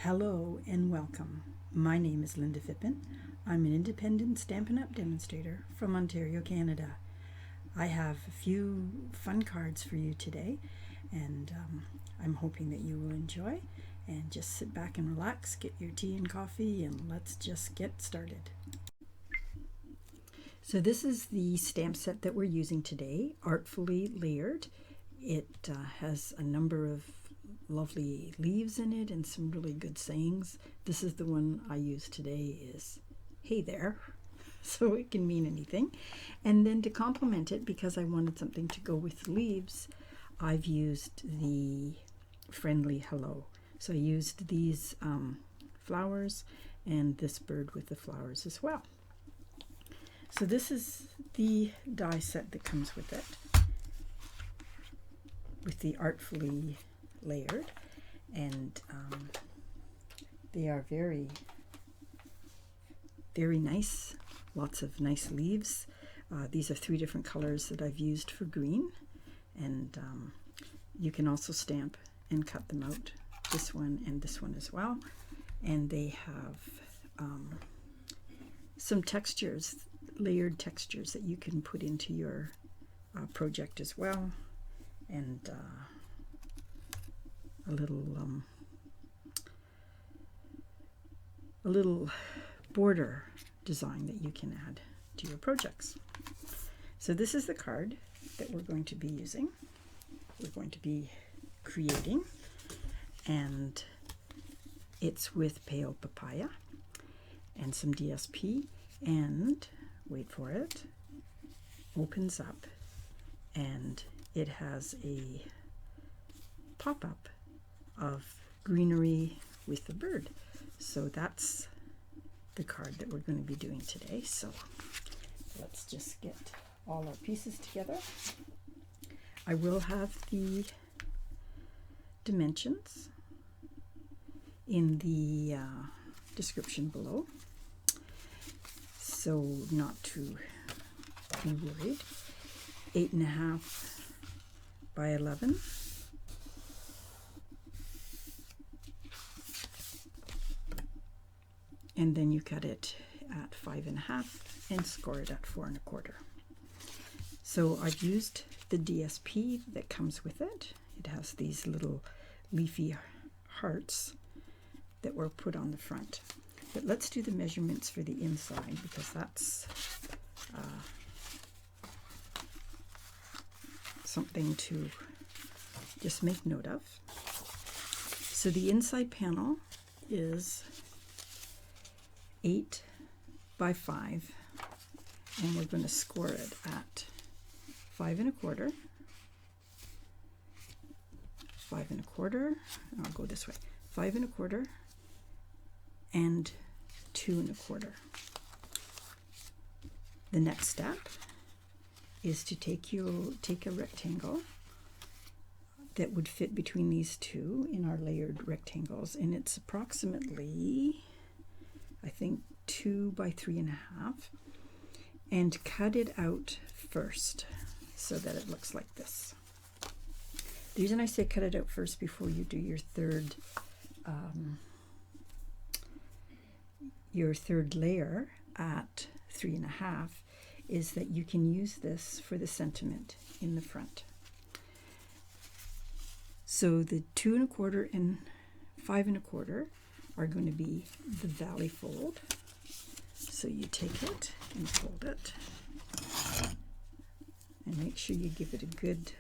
Hello and welcome. My name is Linda Phippen. I'm an independent Stampin' Up! Demonstrator from Ontario, Canada. I have a few fun cards for you today, and I'm hoping that you will enjoy. And just sit back and relax, get your tea and coffee, and let's just get started. So this is the stamp set that we're using today, Artfully Layered. It has a number of lovely leaves in it and some really good sayings. This is the one I use today is "Hey there," so it can mean anything. And then to complement it, because I wanted something to go with the leaves, I've used the friendly hello. So I used these flowers and this bird with the flowers as well. So this is the die set that comes with it, with the Artfully Layered, and they are very nice. Lots of nice leaves. These are 3 different colors that I've used for green, and you can also stamp and cut them out, this one and this one as well. And they have some textures, layered textures that you can put into your project as well, and a little border design that you can add to your projects. So this is the card that we're going to be using. We're going to be creating, and it's with pale papaya and some DSP, and wait for it, opens up, and it has a pop-up of greenery with the bird. So that's the card that we're going to be doing today. So let's just get all our pieces together. I will have the dimensions in the description below, so not to be worried. 8.5 by 11. And then you cut it at 5.5 and score it at 4.25. So I've used the DSP that comes with it. It has these little leafy hearts that were put on the front. But let's do the measurements for the inside, because that's something to just make note of. So the inside panel is 8 by 5, and we're going to score it at 5.25, 5.25, I'll go this way, 5.25 and 2.25. The next step is to take a rectangle that would fit between these two in our layered rectangles, and it's approximately, I think, 2 by 3.5, and cut it out first so that it looks like this. The reason I say cut it out first before you do your third layer at 3.5 is that you can use this for the sentiment in the front. So the 2.25 and 5.25 are going to be the valley fold. So you take it and fold it, and make sure you give it a good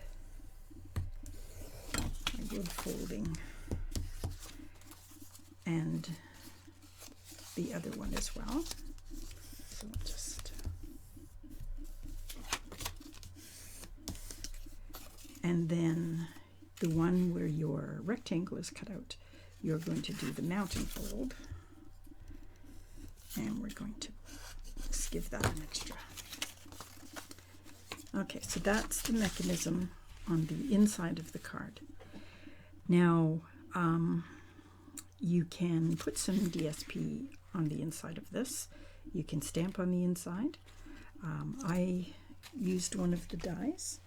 folding, and the other one as well. So just, and then the one where your rectangle is cut out, you're going to do the mountain fold, and we're going to just give that an extra. Okay, so that's the mechanism on the inside of the card. Now, you can put some DSP on the inside of this. You can stamp on the inside. I used one of the dies,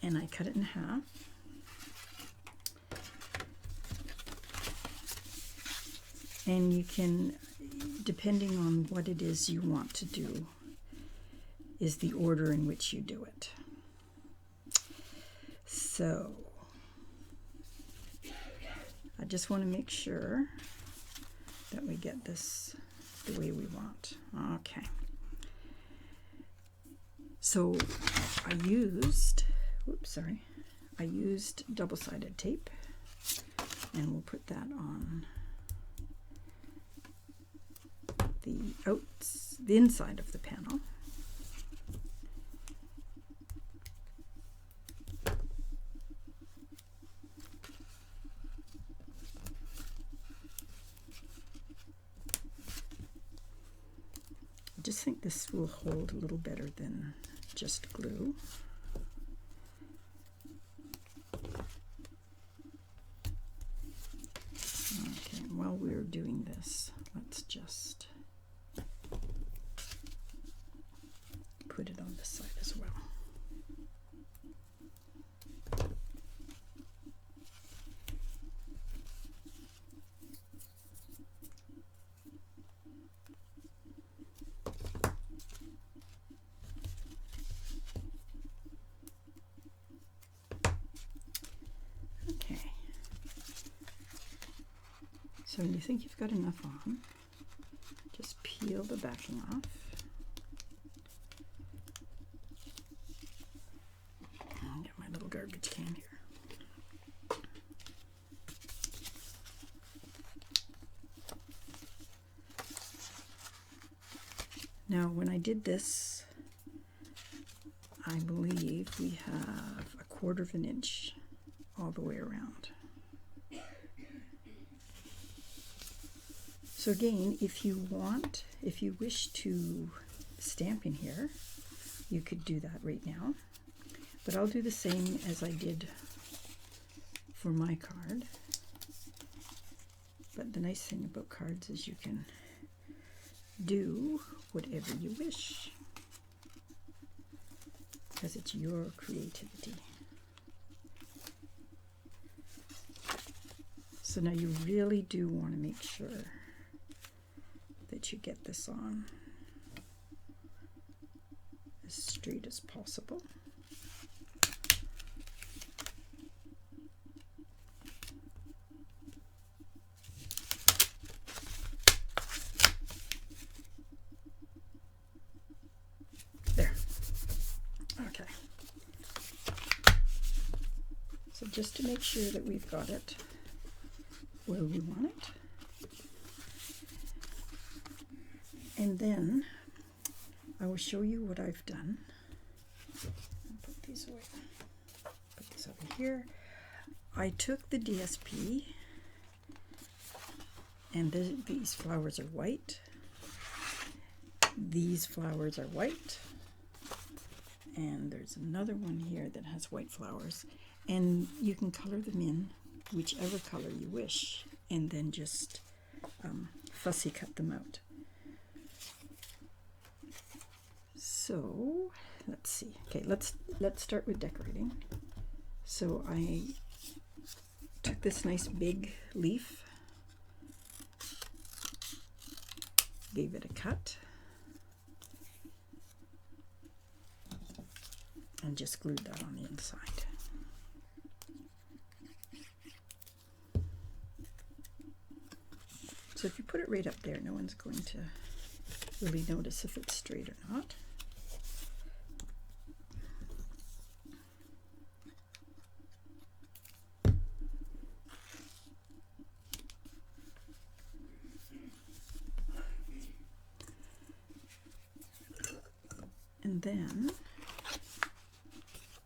and I cut it in half. And you can, depending on what it is you want to do, is the order in which you do it. So I just want to make sure that we get this the way we want. Okay. So I used double-sided tape, and we'll put that on the inside of the panel. I just think this will hold a little better than just glue. Okay, while we're doing this, let's just put it on this side as well. So when you think you've got enough on, just peel the backing off. I'll get my little garbage can here. Now when I did this, I believe we have 1/4 of an inch all the way around. So again, if you wish to stamp in here, you could do that right now. But I'll do the same as I did for my card. But the nice thing about cards is you can do whatever you wish, because it's your creativity. So now you really do want to make sure that you get this on as straight as possible. There. Okay. So just to make sure that we've got it where we want it. And then I will show you what I've done. I'll put these away. Put this over here. I took the DSP, and these flowers are white. These flowers are white. And there's another one here that has white flowers. And you can color them in whichever color you wish, and then just fussy cut them out. So let's see. Okay, let's start with decorating. So I took this nice big leaf, gave it a cut, and just glued that on the inside. So if you put it right up there, no one's going to really notice if it's straight or not. And then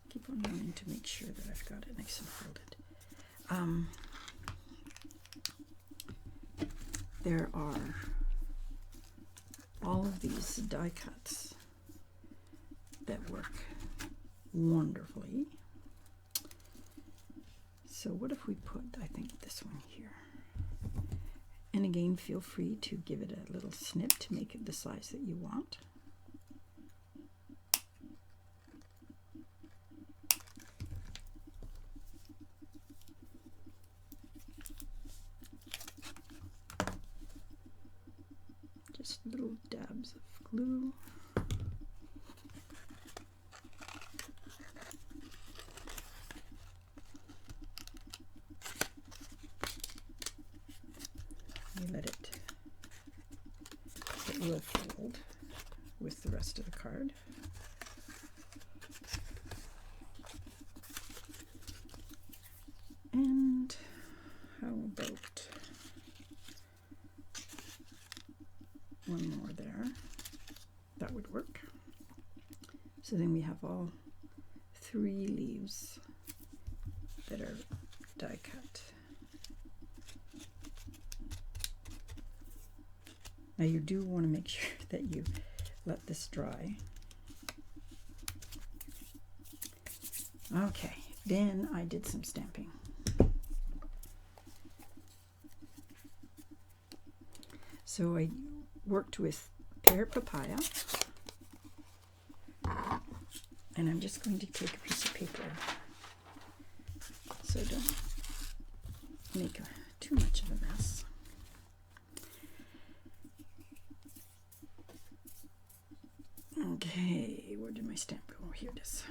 keep on wanting to make sure that I've got it nice and folded. There are all of these die cuts that work wonderfully. So what if we put, I think, this one here? And again, feel free to give it a little snip to make it the size that you want. just little dabs of glue. You let it will fold with the rest of the card. And how about one more there? That would work. So then we have all 3 leaves that are die cut. Now you do want to make sure that you let this dry. Okay, then I did some stamping. So I worked with pear, papaya, and I'm just going to take a piece of paper so don't make too much of a mess. Okay, where did my stamp go? Here it is.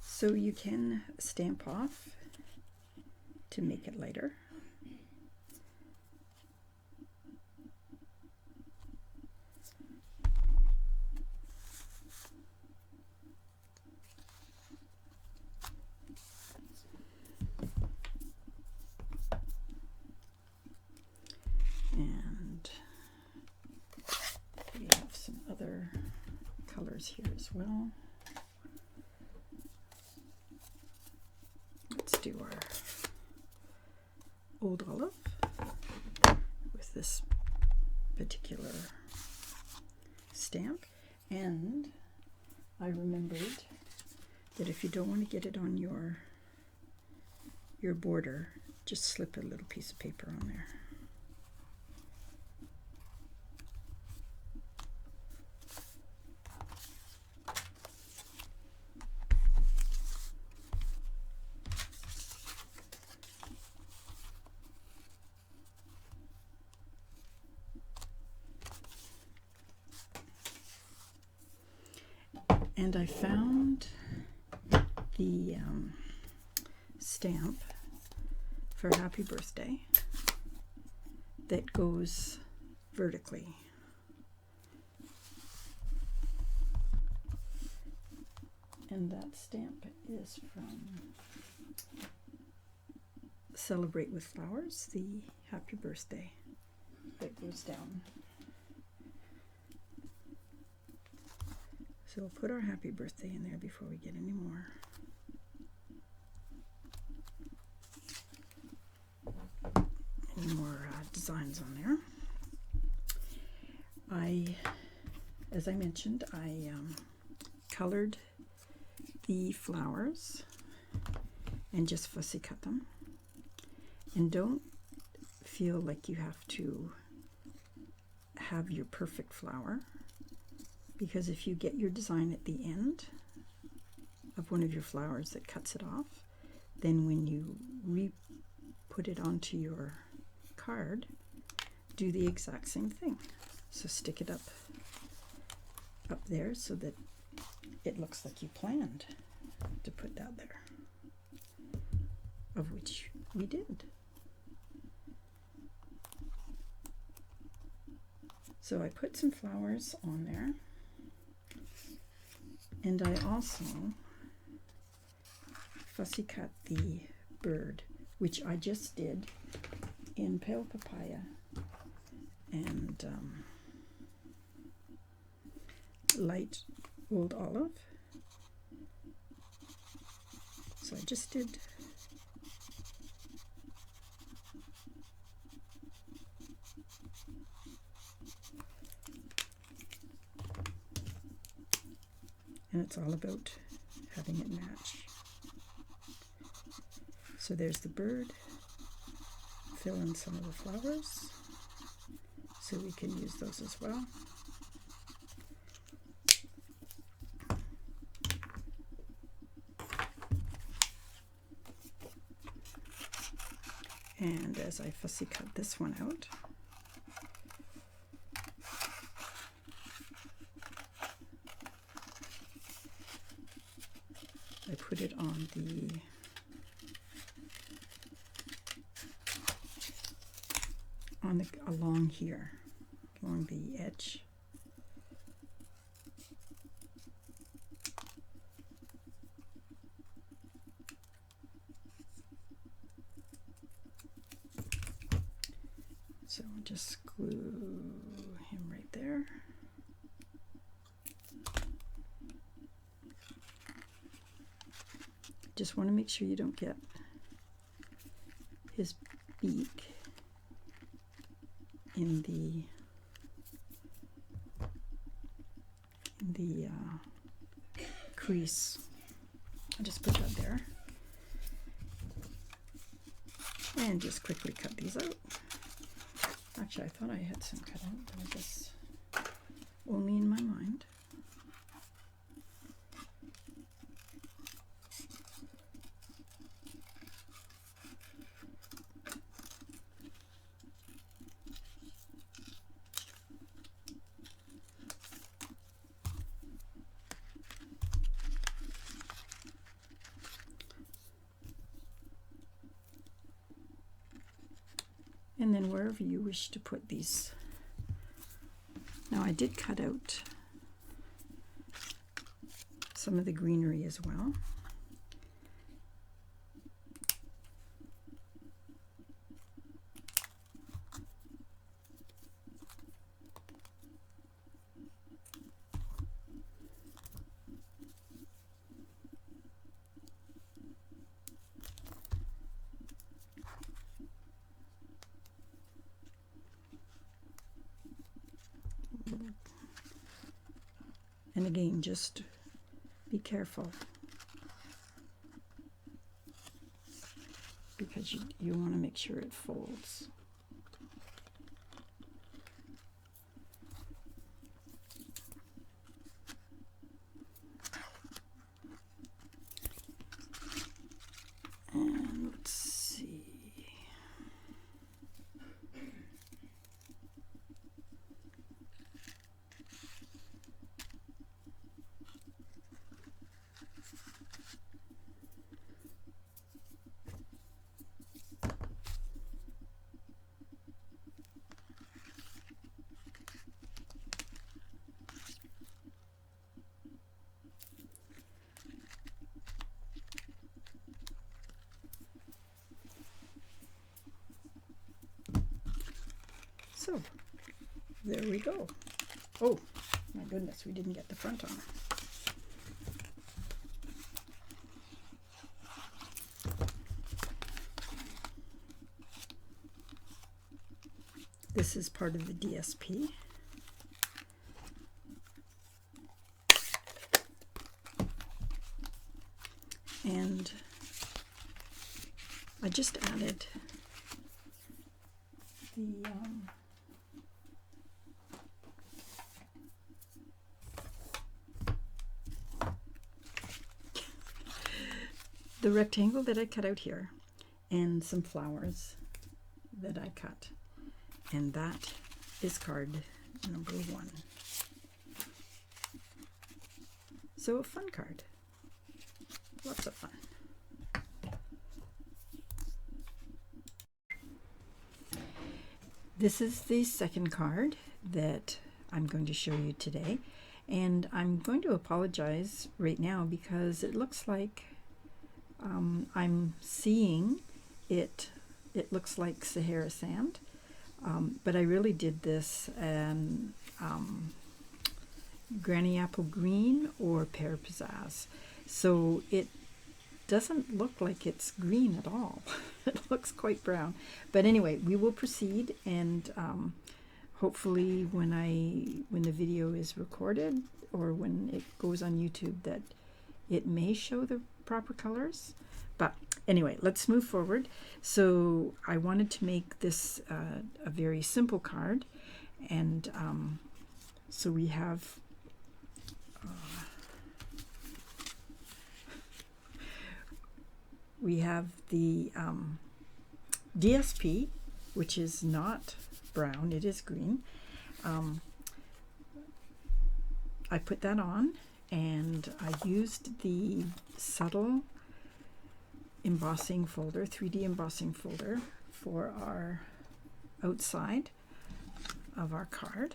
So you can stamp off to make it lighter. And we have some other colors here as well. Let's do our old olive with this particular stamp. And I remembered that if you don't want to get it on your border, just slip a little piece of paper on there. And I found the stamp for Happy Birthday that goes vertically. And that stamp is from Celebrate with Flowers, the Happy Birthday that goes down. So we'll put our happy birthday in there before we get any more. Designs on there. As I mentioned, I colored the flowers and just fussy cut them. And don't feel like you have to have your perfect flower, because if you get your design at the end of one of your flowers that cuts it off, then when you put it onto your card, do the exact same thing. So stick it up there so that it looks like you planned to put that there, of which we did. So I put some flowers on there. And I also fussy cut the bird, which I just did in pale papaya and light old olive. So I just did and it's all about having it match. So there's the bird. Fill in some of the flowers so we can use those as well. And as I fussy cut this one out, I put it on along here, along the edge. So I'll just glue him right there. Just want to make sure you don't get his beak in the crease. I'll just put that there and just quickly cut these out. Actually, I thought I had some cut out, but I guess only in my mind. And then wherever you wish to put these. Now I did cut out some of the greenery as well. And again, just be careful, because you want to make sure it folds. And let's see. So there we go. Oh my goodness, we didn't get the front on. This is part of the DSP. And I just added the rectangle that I cut out here and some flowers that I cut. And that is card number 1. So a fun card. Lots of fun. This is the second card that I'm going to show you today. And I'm going to apologize right now because it looks like I'm seeing it looks like Sahara sand, but I really did this granny apple green or pear pizzazz, so it doesn't look like it's green at all. It looks quite brown, but anyway, we will proceed, and hopefully when the video is recorded or when it goes on YouTube, that it may show the proper colors. But anyway, let's move forward. So I wanted to make this a very simple card, and so we have DSP, which is not brown, it is green. I put that on, and I used the subtle embossing folder, 3D embossing folder, for our outside of our card.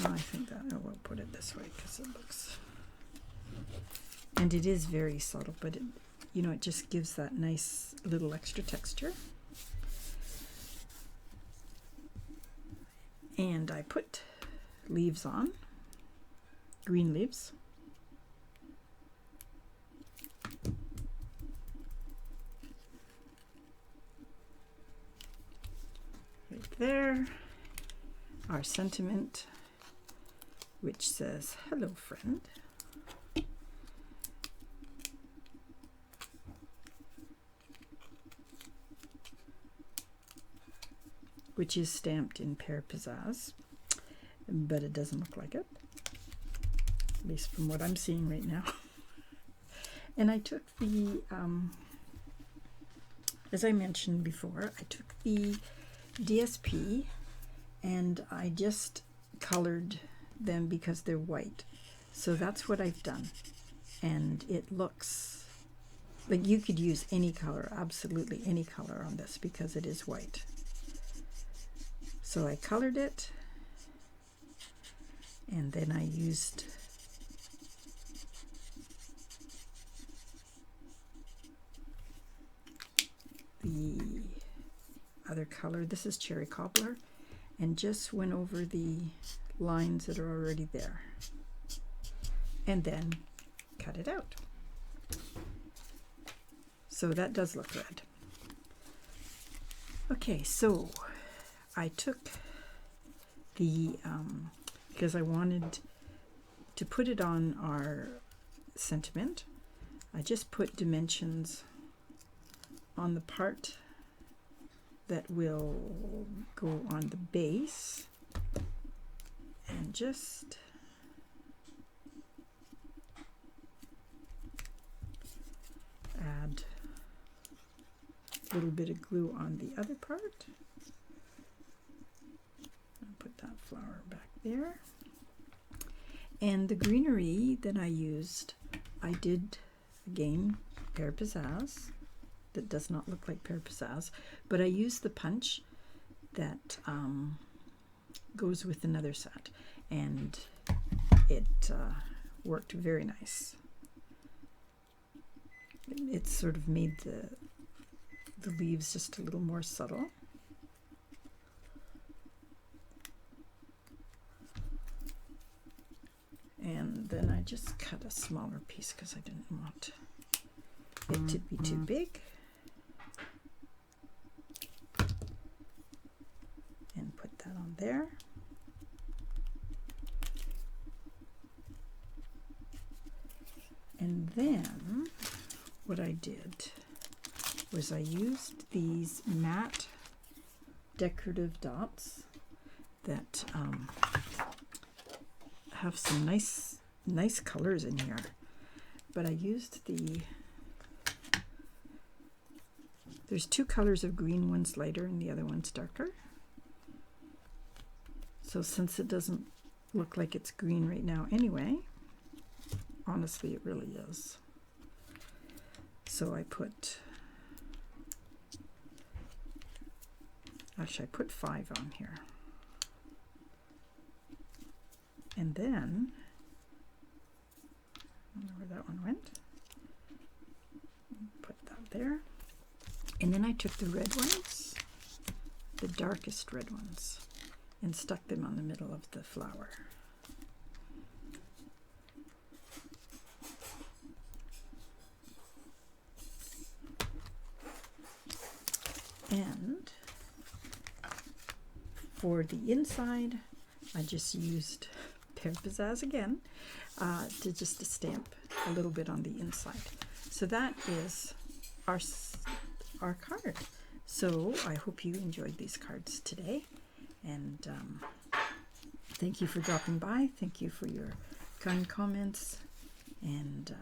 I think that I will put it this way because it looks, and it is very subtle, but it, you know, it just gives that nice little extra texture. And I put leaves on, green leaves. Right there, our sentiment, which says, "Hello, friend." Which is stamped in pear pizzazz, but it doesn't look like it, at least from what I'm seeing right now. And I took the, as I mentioned before, I took the DSP and I just colored them because they're white. So that's what I've done. And it looks like you could use any color, absolutely any color on this, because it is white. So I colored it, and then I used the other color. This is cherry cobbler, and just went over the lines that are already there, and then cut it out. So that does look red. Okay, so I took the, because I wanted to put it on our sentiment, I just put dimensions on the part that will go on the base, and just add a little bit of glue on the other part. Put that flower back there. And the greenery that I used, I did, again, pear pizzazz. That does not look like pear pizzazz, but I used the punch that goes with another set, and it worked very nice. It sort of made the leaves just a little more subtle. And then I just cut a smaller piece because I didn't want it to be too big. And put that on there. And then what I did was I used these matte decorative dots that have some nice colors in here, but I used there's two colors of green, one's lighter and the other one's darker. So since it doesn't look like it's green right now anyway, honestly it really is. So I put, actually I put 5 on here. And then, I don't know where that one went. Put that there. And then I took the red ones, the darkest red ones, and stuck them on the middle of the flower. And for the inside, I just used pear pizzazz again to stamp a little bit on the inside. So that is our card. So I hope you enjoyed these cards today, and thank you for dropping by. Thank you for your kind comments, and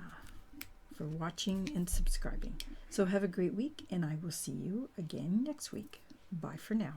for for watching and subscribing. So have a great week, and I will see you again next week. Bye for now.